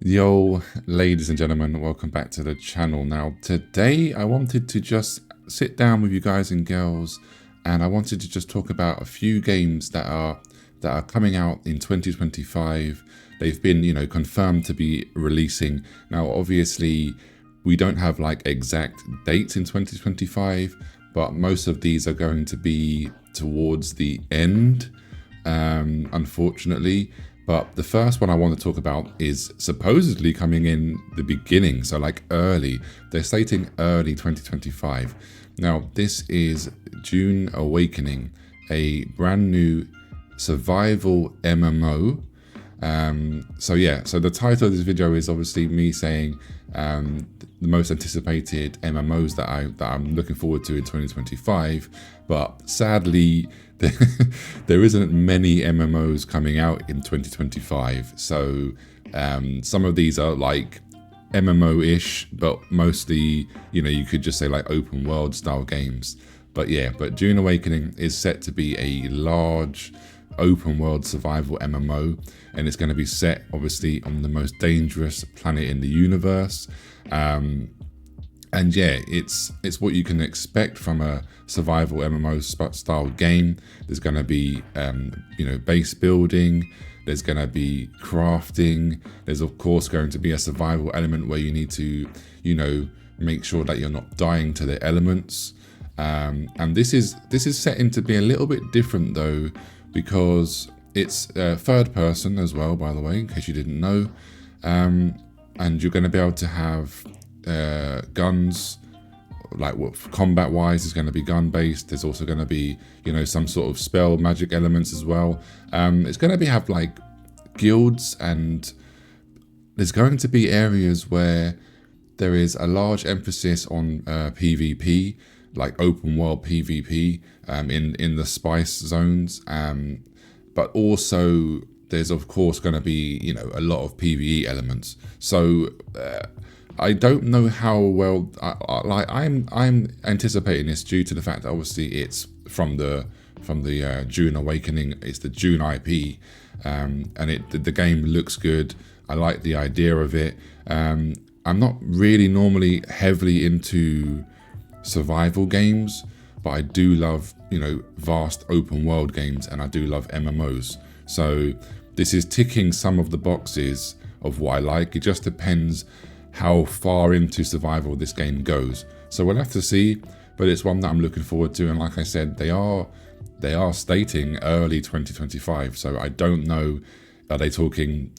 Yo, ladies and gentlemen, welcome back to the channel. Now, today I wanted to just sit down with you guys and girls, and I wanted to just talk about a few games that are coming out in 2025. They've been, confirmed to be releasing. Now, obviously, we don't have like exact dates in 2025, but most of these are going to be towards the end, unfortunately. But the first one I want to talk about is supposedly coming in the beginning, so like early. They're stating early 2025. Now, this is Dune Awakening, a brand new survival MMO. So the title of this video is obviously me saying the most anticipated MMOs that I'm looking forward to in 2025. But sadly, there isn't many MMOs coming out in 2025. So some of these are like MMO-ish, but mostly, you could just say like open world style games. But Dune Awakening is set to be a large open world survival MMO, and it's going to be set obviously on the most dangerous planet in the universe. And yeah, it's what you can expect from a survival MMO style game. There's going to be base building, there's going to be crafting, there's of course going to be a survival element where you need to make sure that you're not dying to the elements. And this is setting to be a little bit different though, because it's third person as well, by the way, in case you didn't know. And you're going to be able to have guns, like what combat wise is going to be gun based. There's also going to be some sort of spell magic elements as well. It's going to have like guilds, and there's going to be areas where there is a large emphasis on PvP, like open world PvP, in the spice zones, but also there's of course going to be a lot of PvE elements. So I don't know how well I'm anticipating this, due to the fact that obviously it's from the Dune Awakening. It's the Dune IP, and the game looks good. I like the idea of it. I'm not really normally heavily into survival games, but I do love vast open world games, and I do love MMOs. So this is ticking some of the boxes of what I like. It just depends how far into survival this game goes. So we'll have to see, but it's one that I'm looking forward to. And like I said, they are stating early 2025. So I don't know, are they talking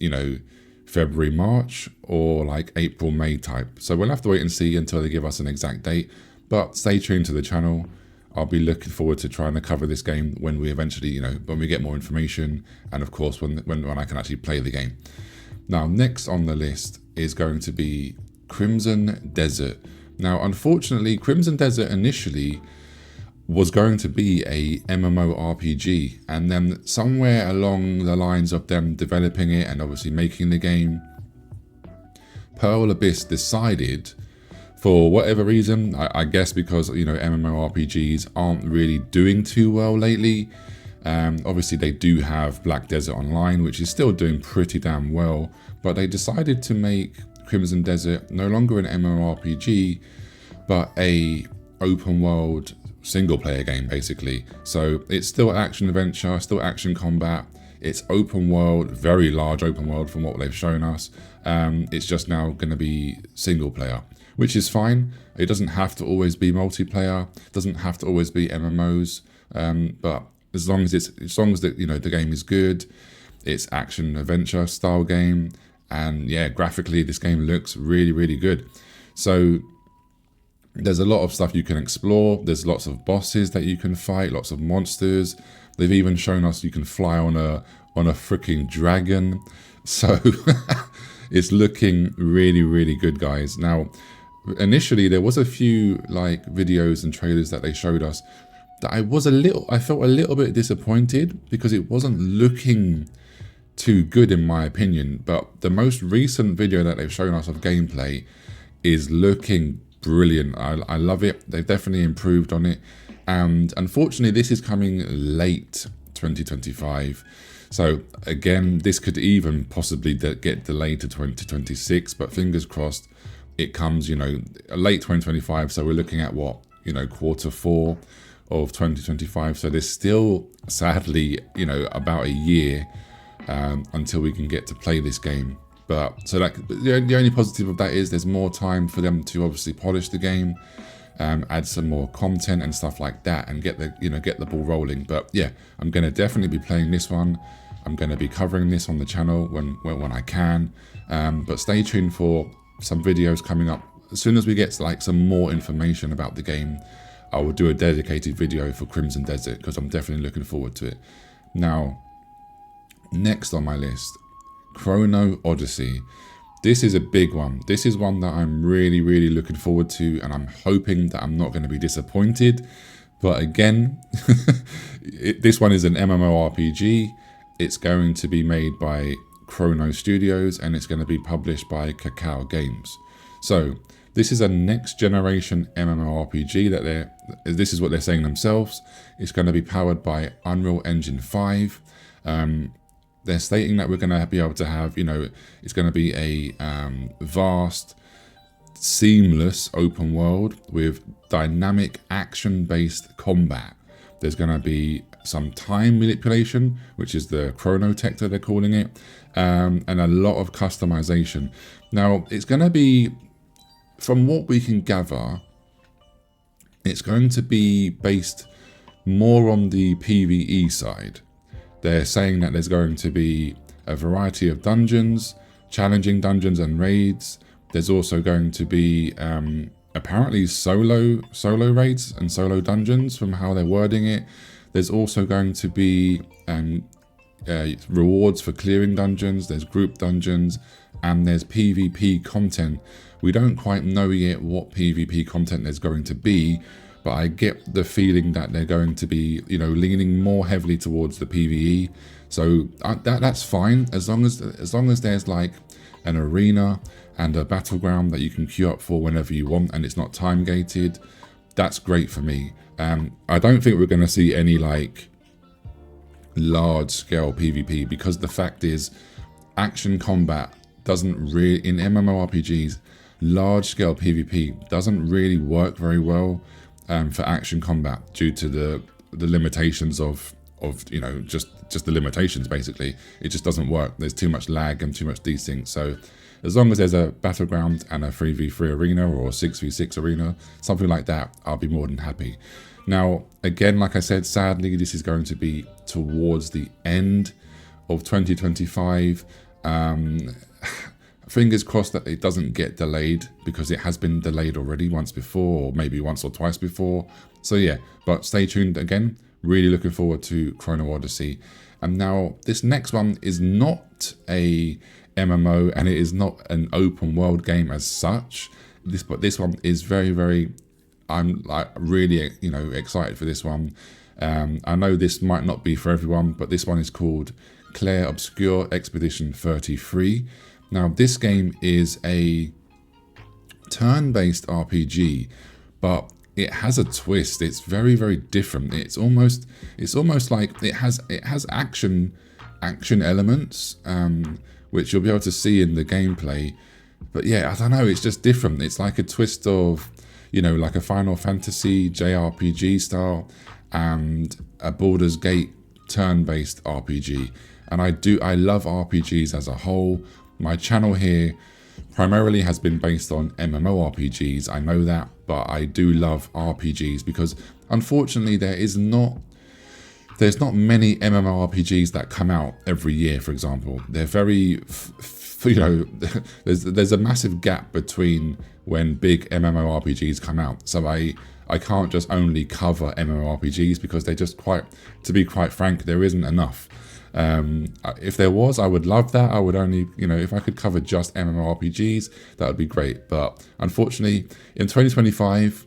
February, March, or like April, May type? So we'll have to wait and see until they give us an exact date. But stay tuned to the channel. I'll be looking forward to trying to cover this game when we eventually, when we get more information, and of course when I can actually play the game. Now, next on the list is going to be Crimson Desert. Now, unfortunately, Crimson Desert initially was going to be a MMO RPG, and then somewhere along the lines of them developing it and obviously making the game, Pearl Abyss decided, for whatever reason, I guess because MMORPGs aren't really doing too well lately. Obviously they do have Black Desert Online, which is still doing pretty damn well, but they decided to make Crimson Desert no longer an MMORPG, but a open world single player game basically. So it's still action adventure, still action combat. It's open world, very large open world from what they've shown us. It's just now going to be single player, which is fine. It doesn't have to always be multiplayer. It doesn't have to always be MMOs. But as long as the game is good, it's action adventure style game, and yeah, graphically this game looks really, really good. So there's a lot of stuff you can explore. There's lots of bosses that you can fight, lots of monsters. They've even shown us you can fly on a freaking dragon. So it's looking really, really good, guys. Now, initially there was a few like videos and trailers that they showed us that I felt a little bit disappointed, because it wasn't looking too good in my opinion. But the most recent video that they've shown us of gameplay is looking brilliant. I love it. They've definitely improved on it, and unfortunately this is coming late 2025. So again, this could even possibly get delayed to 2026, but fingers crossed it comes, late 2025. So we're looking at what, Q4 of 2025. So there's still, sadly, about a year until we can get to play this game. But so the only positive of that is there's more time for them to obviously polish the game, add some more content and stuff like that, and get the ball rolling. But yeah, I'm going to definitely be playing this one. I'm going to be covering this on the channel when I can. But stay tuned for some videos coming up. As soon as we get some more information about the game, I will do a dedicated video for Crimson Desert, because I'm definitely looking forward to it. Now, next on my list, Chrono Odyssey. This is a big one. This is one that I'm really, really looking forward to, and I'm hoping that I'm not going to be disappointed. But again, this one is an MMORPG. It's going to be made by Chrono Studios, and it's going to be published by Cacao Games. So this is a next generation MMORPG this is what they're saying themselves. It's going to be powered by Unreal Engine 5. They're stating that we're going to be able to have, it's going to be a vast, seamless open world with dynamic action-based combat. There's going to be some time manipulation, which is the chrono tech that they're calling it, and a lot of customization. Now, it's going to be, from what we can gather, it's going to be based more on the PvE side. They're saying that there's going to be a variety of dungeons, challenging dungeons and raids. There's also going to be apparently solo raids and solo dungeons from how they're wording it. There's also going to be rewards for clearing dungeons. There's group dungeons, and there's PvP content. We don't quite know yet what PvP content there's going to be, but I get the feeling that they're going to be, leaning more heavily towards the PvE. So that's fine, as long as there's like an arena and a battleground that you can queue up for whenever you want, and it's not time gated. That's great for me. I don't think we're going to see any large scale PvP, because the fact is, action combat doesn't really, in MMORPGs, large scale PvP doesn't really work very well for action combat, due to the limitations of just the limitations. Basically, it just doesn't work. There's too much lag and too much desync. So as long as there's a battleground and a 3v3 arena or a 6v6 arena, something like that, I'll be more than happy. Now, again, like I said, sadly, this is going to be towards the end of 2025. Fingers crossed that it doesn't get delayed, because it has been delayed already once before, or maybe once or twice before. So yeah, but stay tuned again. Really looking forward to Chrono Odyssey. And now this next one is not a MMO, and it is not an open world game as such. But this one is very, very, I'm really, excited for this one. I know this might not be for everyone, but this one is called Clair Obscur Expedition 33. Now, this game is a turn-based RPG, but it has a twist. It's very, very different. It's almost like it has action elements, which you'll be able to see in the gameplay. But yeah, I don't know. It's just different. It's like a twist of, like a Final Fantasy JRPG style and a Baldur's Gate turn-based RPG. And I love RPGs as a whole. My channel here primarily has been based on MMORPGs, I know that, but I do love RPGs, because unfortunately there's not many MMORPGs that come out every year, for example. They're very, there's a massive gap between when big MMORPGs come out. So I can't just only cover MMORPGs, because they're just to be quite frank, there isn't enough. If there was, I would love that. I would only, if I could cover just MMORPGs, that would be great. But unfortunately, in 2025,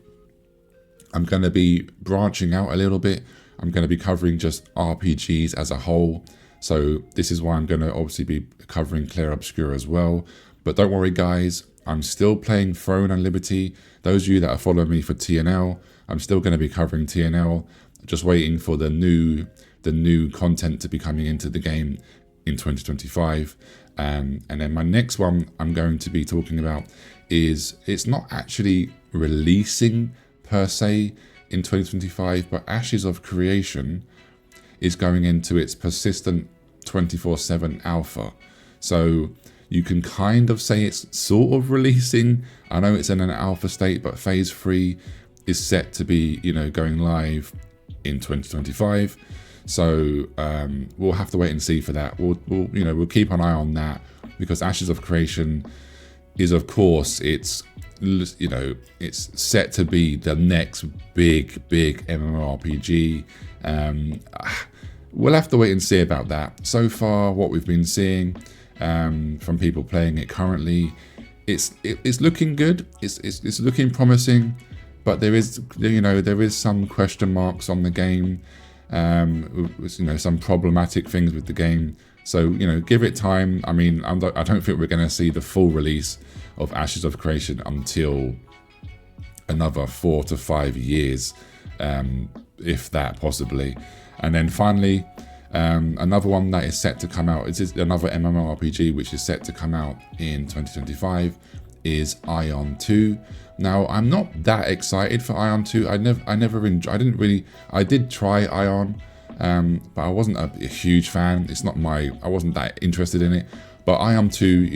I'm going to be branching out a little bit. I'm going to be covering just RPGs as a whole. So this is why I'm going to obviously be covering Clair Obscur as well. But don't worry, guys, I'm still playing Throne and Liberty. Those of you that are following me for TNL, I'm still going to be covering TNL. Just waiting for the new the new content to be coming into the game in 2025. And then my next one I'm going to be talking about is, it's not actually releasing per se in 2025, but Ashes of Creation is going into its persistent 24/7 alpha. So you can kind of say it's sort of releasing. I know it's in an alpha state, but phase 3 is set to be, going live in 2025. So we'll have to wait and see for that. We'll keep an eye on that, because Ashes of Creation is, of course, it's set to be the next big MMORPG. We'll have to wait and see about that. So far, what we've been seeing from people playing it currently, it's looking good. It's looking promising, but there is some question marks on the game. Some problematic things with the game. So give it time. I mean, I don't think we're going to see the full release of Ashes of Creation until another 4 to 5 years, if that, possibly. And then finally, another one that is set to come out, it's another MMORPG which is set to come out in 2025, is Aion 2. Now, I'm not that excited for Aion 2. I did try Aion, but I wasn't a huge fan. I wasn't that interested in it. But Aion 2,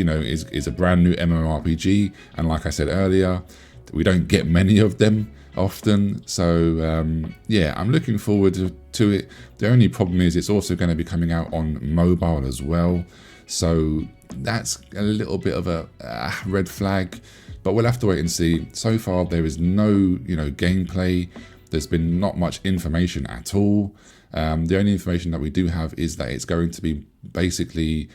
is a brand new MMORPG, and like I said earlier, we don't get many of them often. So I'm looking forward to it. The only problem is it's also going to be coming out on mobile as well. So that's a little bit of a red flag, but we'll have to wait and see. So far, there is no, gameplay. There's been not much information at all. The only information that we do have is that it's going to be basically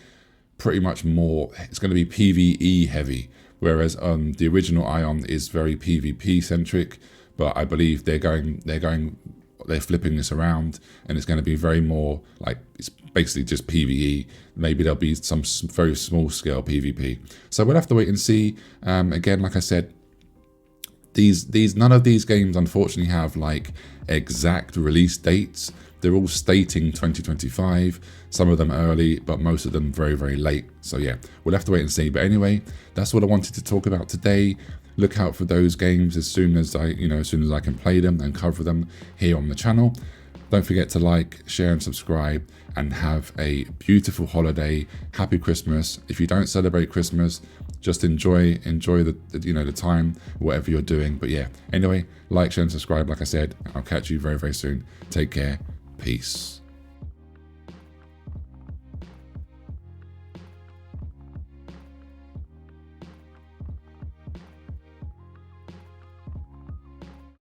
pretty much it's going to be PvE heavy, whereas the original Aion is very PvP centric. But I believe they're flipping this around, and it's going to be very more like, it's basically just PvE. Maybe there'll be some very small scale PvP. So we'll have to wait and see. Again, like I said, none of these games unfortunately have like exact release dates. They're all stating 2025, some of them early, but most of them very, very late. So yeah, we'll have to wait and see. But anyway, that's what I wanted to talk about today. Look out for those games as soon as I can play them and cover them here on the channel. Don't forget to like, share, and subscribe, and have a beautiful holiday. Happy Christmas. If you don't celebrate Christmas, just enjoy the time, whatever you're doing. But yeah, anyway, like, share, and subscribe. Like I said, I'll catch you very, very soon. Take care. Peace.